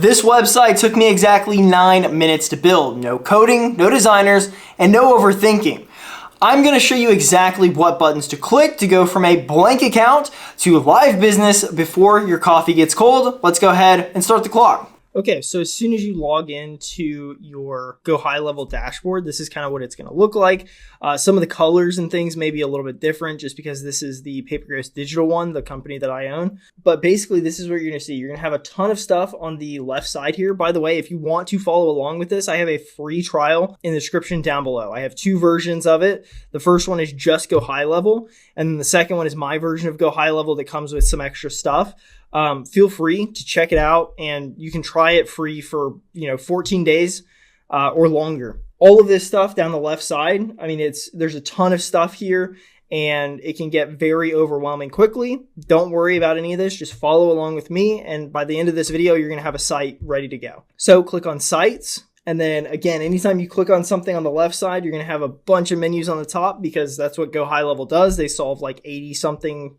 This website took me exactly 9 minutes to build. No coding, no designers, and no overthinking. I'm going to show you exactly what buttons to click to go from a blank account to live business before your coffee gets cold. Let's go ahead and start the clock. Okay, so as soon as you log into your Go High Level dashboard, this is kind of what it's going to look like. Some of the colors and things may be a little bit different just because this is the Paper Ghost Digital one, the company that I own. But basically, this is what you're going to see. You're going to have a ton of stuff on the left side here. By the way, if you want to follow along with this, I have a free trial in the description down below. I have 2 versions of it. The first one is just Go High Level, and then the second one is my version of Go High Level that comes with some extra stuff. Feel free to check it out, and you can try it free for 14 days or longer. All of this stuff down the left side, I mean, there's a ton of stuff here, and it can get very overwhelming quickly. Don't worry about any of this. Just follow along with me, and by the end of this video, you're going to have a site ready to go. So click on Sites, and then again, anytime you click on something on the left side, you're going to have a bunch of menus on the top because that's what Go High Level does. They solve like 80-something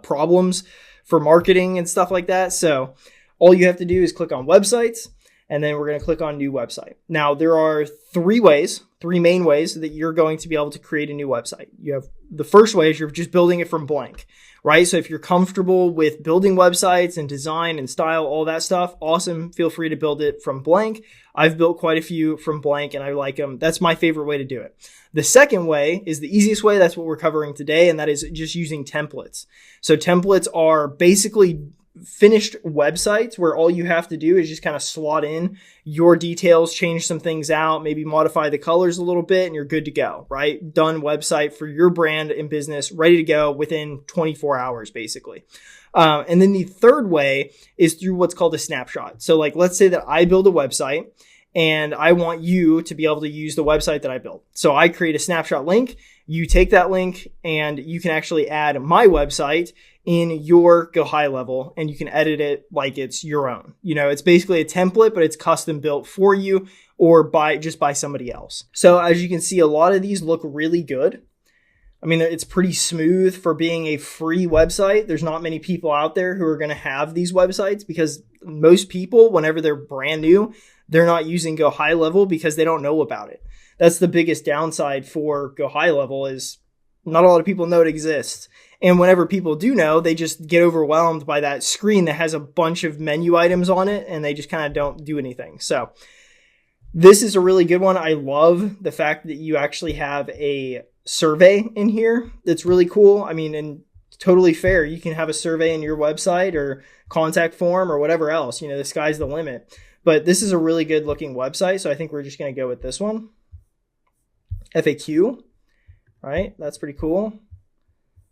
problems for marketing and stuff like that. So all you have to do is click on Websites, and then we're going to click on New Website. Now, there are 3 main ways that you're going to be able to create a new website. You have the first way is you're just building it from blank, right? So if you're comfortable with building websites and design and style, all that stuff, awesome. Feel free to build it from blank. I've built quite a few from blank and I like them. That's my favorite way to do it. The second way is the easiest way. That's what we're covering today. And that is just using templates. So templates are basically finished websites where all you have to do is just kind of slot in your details, change some things out, maybe modify the colors a little bit, and you're good to go, right? Done website for your brand and business, ready to go within 24 hours, basically. And then the third way is through what's called a snapshot. So like, let's say that I build a website and I want you to be able to use the website that I built. So I create a snapshot link. You take that link and you can actually add my website in your Go High Level, and you can edit it like it's your own. It's basically a template, but it's custom built for you or by somebody else. So as you can see, a lot of these look really good. I mean, it's pretty smooth for being a free website. There's not many people out there who are going to have these websites because most people, whenever they're brand new, they're not using Go High Level because they don't know about it. That's the biggest downside for Go High Level is not a lot of people know it exists. And whenever people do know, they just get overwhelmed by that screen that has a bunch of menu items on it and they just kind of don't do anything. So this is a really good one. I love the fact that you actually have a survey in here. That's really cool. I mean, and totally fair. You can have a survey in your website or contact form or whatever else. The sky's the limit. But this is a really good looking website. So I think we're just going to go with this one. FAQ, right? That's pretty cool.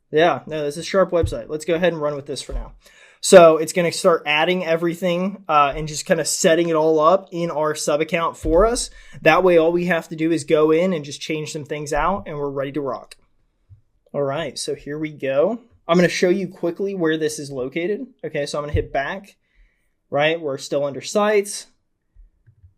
Yeah, no, this is a sharp website. Let's go ahead and run with this for now. So it's going to start adding everything and just kind of setting it all up in our sub account for us. That way, all we have to do is go in and just change some things out and we're ready to rock. All right, so here we go. I'm going to show you quickly where this is located. Okay, so I'm going to hit back, right? We're still under sites.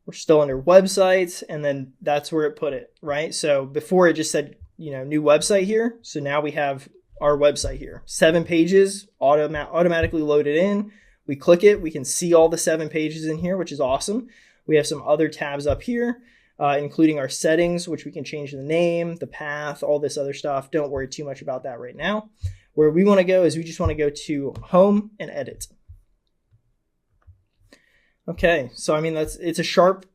We're still under websites. And then that's where it put it, right? So before it just said, new website here. So now we have our website here, 7 pages automatically loaded in. We click it. We can see all the 7 pages in here, which is awesome. We have some other tabs up here, including our settings, which we can change the name, the path, all this other stuff. Don't worry too much about that right now. Where we want to go is we just want to go to home and edit. Okay, so I mean it's a sharp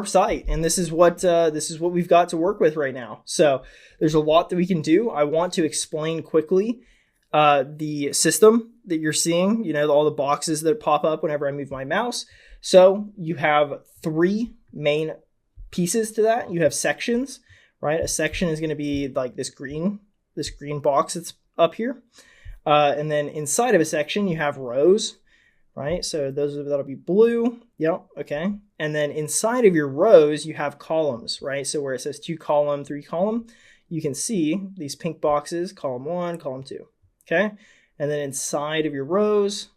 site, and this is what we've got to work with right now. So there's a lot that we can do. I want to explain quickly the system that you're seeing. All the boxes that pop up whenever I move my mouse. So you have 3 main pieces to that. You have sections, right? A section is going to be like this green box that's up here, and then inside of a section you have rows. Right, so that'll be blue. Yep, okay. And then inside of your rows, you have columns, right? So where it says 2 column, 3 column, you can see these pink boxes, column 1, column 2, okay? And then inside of your rows,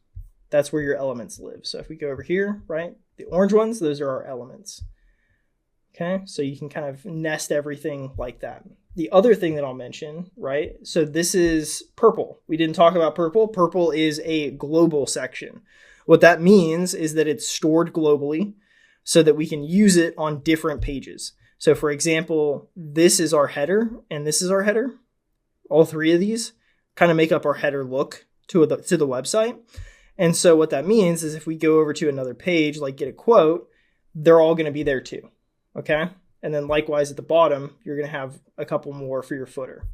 that's where your elements live. So if we go over here, right, the orange ones, those are our elements, okay? So you can kind of nest everything like that. The other thing that I'll mention, right, so this is purple. We didn't talk about purple. Purple is a global section. What that means is that it's stored globally so that we can use it on different pages. So for example, this is our header and this is our header. All three of these kind of make up our header look to the website. And so what that means is if we go over to another page, like get a quote, they're all going to be there too. Okay. And then likewise at the bottom, you're going to have a couple more for your footer.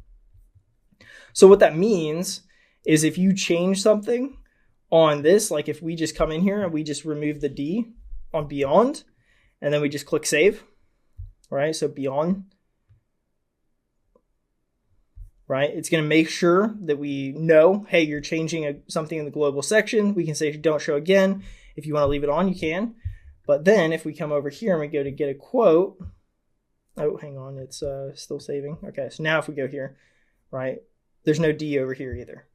So what that means is if you change something on this, like if we just come in here and we just remove the D on beyond, and then we just click save, right? So beyond, right? It's going to make sure that we know, hey, you're changing something in the global section. We can say don't show again. If you want to leave it on, you can. But then if we come over here and we go to get a quote, oh, hang on, it's still saving. Okay, so now if we go here, right, there's no D over here either.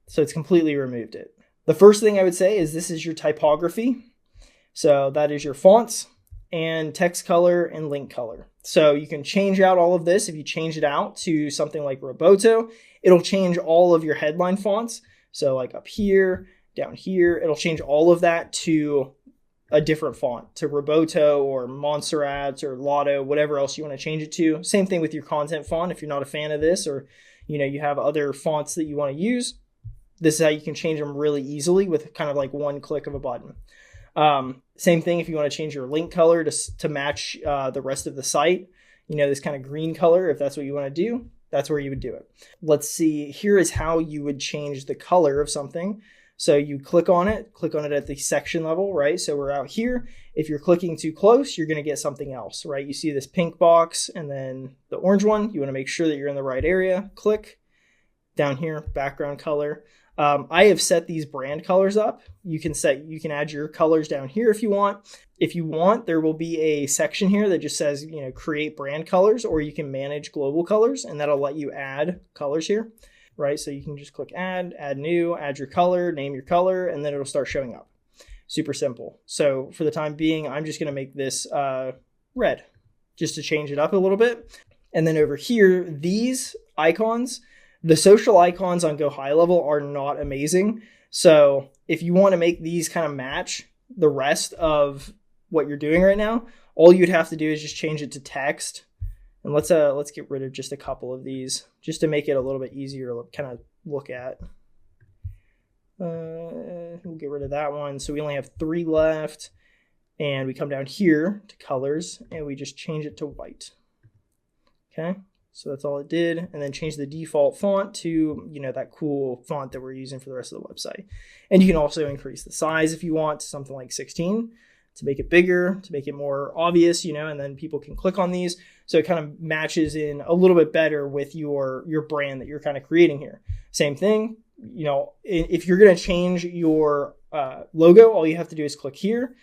So it's completely removed it. The first thing I would say is this is your typography. So that is your fonts and text color and link color. So you can change out all of this. If you change it out to something like Roboto, it'll change all of your headline fonts. So like up here, down here, it'll change all of that to a different font, to Roboto or Montserrat or Lotto, whatever else you want to change it to. Same thing with your content font. If you're not a fan of this, or you have other fonts that you want to use, this is how you can change them really easily with kind of like one click of a button. Same thing if you want to change your link color to match the rest of the site, this kind of green color, if that's what you want to do, that's where you would do it. Let's see, here is how you would change the color of something. So you click on it at the section level, right? So we're out here. If you're clicking too close, you're going to get something else, right? You see this pink box and then the orange one. You want to make sure that you're in the right area. Click down here, background color. I have set these brand colors up. You can add your colors down here if you want. If you want, there will be a section here that just says, create brand colors, or you can manage global colors, and that'll let you add colors here, right? So you can just click add new, add your color, name your color, and then it'll start showing up. Super simple. So for the time being, I'm just going to make this red just to change it up a little bit. And then over here, these icons, the social icons on Go High Level are not amazing. So if you want to make these kind of match the rest of what you're doing right now, all you'd have to do is just change it to text. And let's get rid of just a couple of these just to make it a little bit easier to kind of look at. We'll get rid of that one. So we only have 3 left. And we come down here to colors and we just change it to white. Okay. So that's all it did. And then change the default font to, that cool font that we're using for the rest of the website. And you can also increase the size if you want to something like 16 to make it bigger, to make it more obvious, and then people can click on these. So it kind of matches in a little bit better with your brand that you're kind of creating here. Same thing, if you're going to change your logo, all you have to do is click here.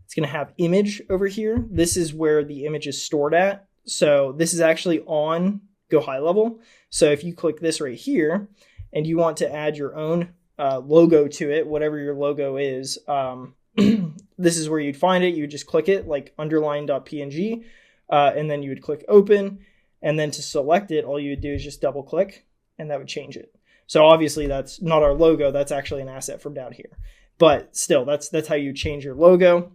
It's going to have image over here. This is where the image is stored at. So this is actually on Go High Level. So if you click this right here and you want to add your own logo to it, whatever your logo is, this is where you'd find it. You would just click it like underline.png, and then you would click open. And then to select it, all you would do is just double click and that would change it. So obviously that's not our logo. That's actually an asset from down here. But still, that's how you change your logo.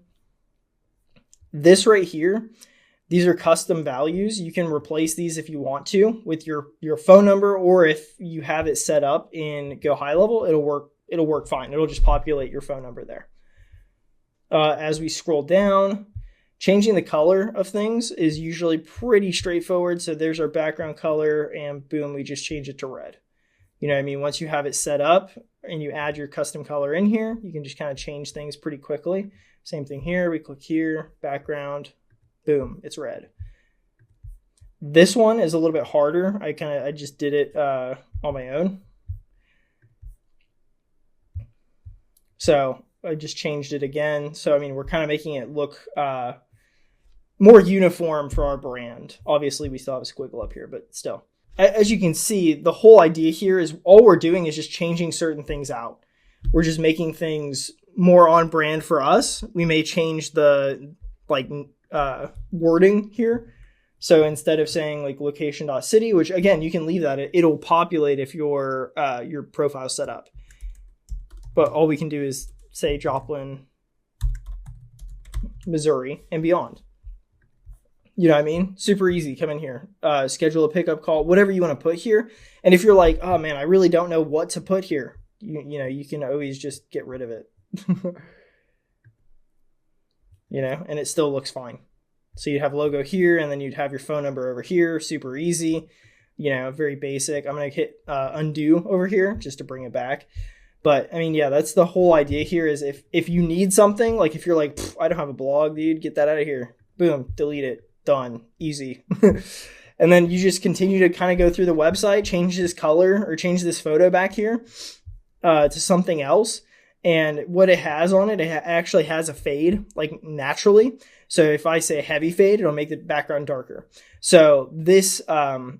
This right here, these are custom values. You can replace these if you want to with your phone number, or if you have it set up in Go High Level, it'll work fine. It'll just populate your phone number there. As we scroll down, changing the color of things is usually pretty straightforward. So there's our background color and boom, we just change it to red. Once you have it set up and you add your custom color in here, you can just kind of change things pretty quickly. Same thing here. We click here, background, boom, it's red. This one is a little bit harder. I just did it on my own. So I just changed it again. So, we're kind of making it look more uniform for our brand. Obviously, we still have a squiggle up here, but still. As you can see, the whole idea here is all we're doing is just changing certain things out. We're just making things more on brand for us. We may change the wording here. So instead of saying like location.city, which again, you can leave that, it'll populate if your profile set up. But all we can do is say Joplin, Missouri, and beyond. You know what I mean? Super easy. Come in here, schedule a pickup call, whatever you want to put here. And if you're like, oh man, I really don't know what to put here, you know, you can always just get rid of it. You know, and it still looks fine. So you'd have logo here, and then you'd have your phone number over here. Super easy, you know, very basic. I'm going to hit undo over here just to bring it back. But I mean, yeah, that's the whole idea here is if you need something, like if you're like, I don't have a blog, dude, get that out of here. Boom, delete it. Done. Easy. And then you just continue to kind of go through the website, change this color or change this photo back here to something else. And what it has on it, actually has a fade, like naturally. So if I say heavy fade, it'll make the background darker. So this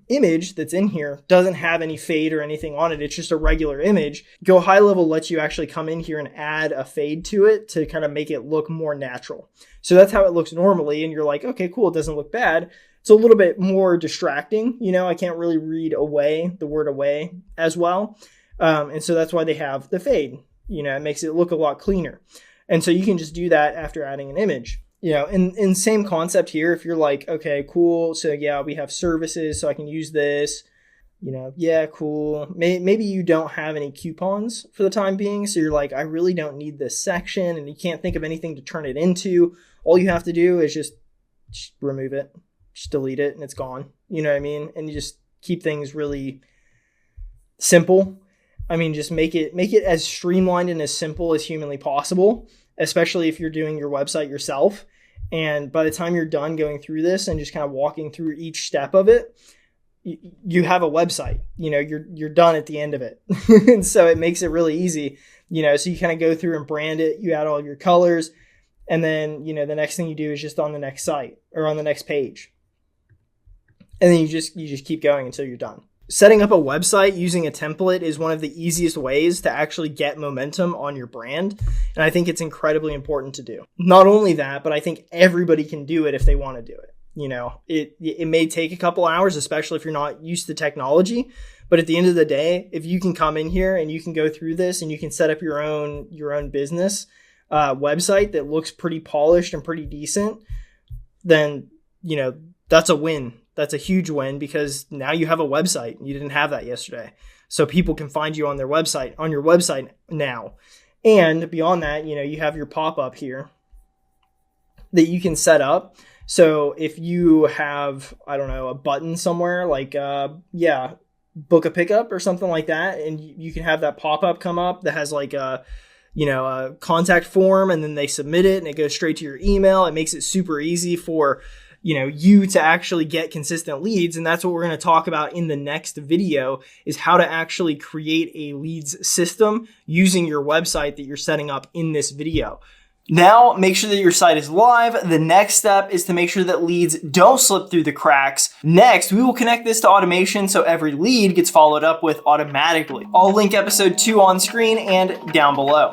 image that's in here doesn't have any fade or anything on it. It's just a regular image. Go high level lets you actually come in here and add a fade to it to kind of make it look more natural. So that's how it looks normally. And you're like, okay, cool. It doesn't look bad. It's a little bit more distracting. You know, I can't really read away, the word away as well. And so that's why they have the fade. You know, it makes it look a lot cleaner. And so you can just do that after adding an image. You know, in same concept here, if you're like, okay, cool. So yeah, we have services, so I can use this. You know, yeah, cool. Maybe you don't have any coupons for the time being. So you're like, I really don't need this section, and you can't think of anything to turn it into. All you have to do is just remove it, just delete it, and it's gone. You know what I mean? And you just keep things really simple. I mean, just make it as streamlined and as simple as humanly possible, especially if you're doing your website yourself. And by the time you're done going through this and just kind of walking through each step of it, you have a website. You know, you're done at the end of it. And so it makes it really easy, you know, so you kind of go through and brand it, you add all of your colors, and then, you know, the next thing you do is just on the next site or on the next page. And then you just keep going until you're done. Setting up a website using a template is one of the easiest ways to actually get momentum on your brand. And I think it's incredibly important to do. Not only that, but I think everybody can do it if they want to do it. You know, it may take a couple hours, especially if you're not used to technology. But at the end of the day, if you can come in here and you can go through this and you can set up your own business website that looks pretty polished and pretty decent, then, you know, that's a win. That's a huge win because now you have a website. You didn't have that yesterday. So people can find you on your website now. And beyond that, you know, you have your pop-up here that you can set up. So if you have, I don't know, a button somewhere like, book a pickup or something like that. And you can have that pop-up come up that has like a contact form, and then they submit it and it goes straight to your email. It makes it super easy for you to actually get consistent leads. And that's what we're going to talk about in the next video, is how to actually create a leads system using your website that you're setting up in this video. Now, make sure that your site is live. The next step is to make sure that leads don't slip through the cracks. Next, we will connect this to automation so every lead gets followed up with automatically. I'll link episode 2 on screen and down below.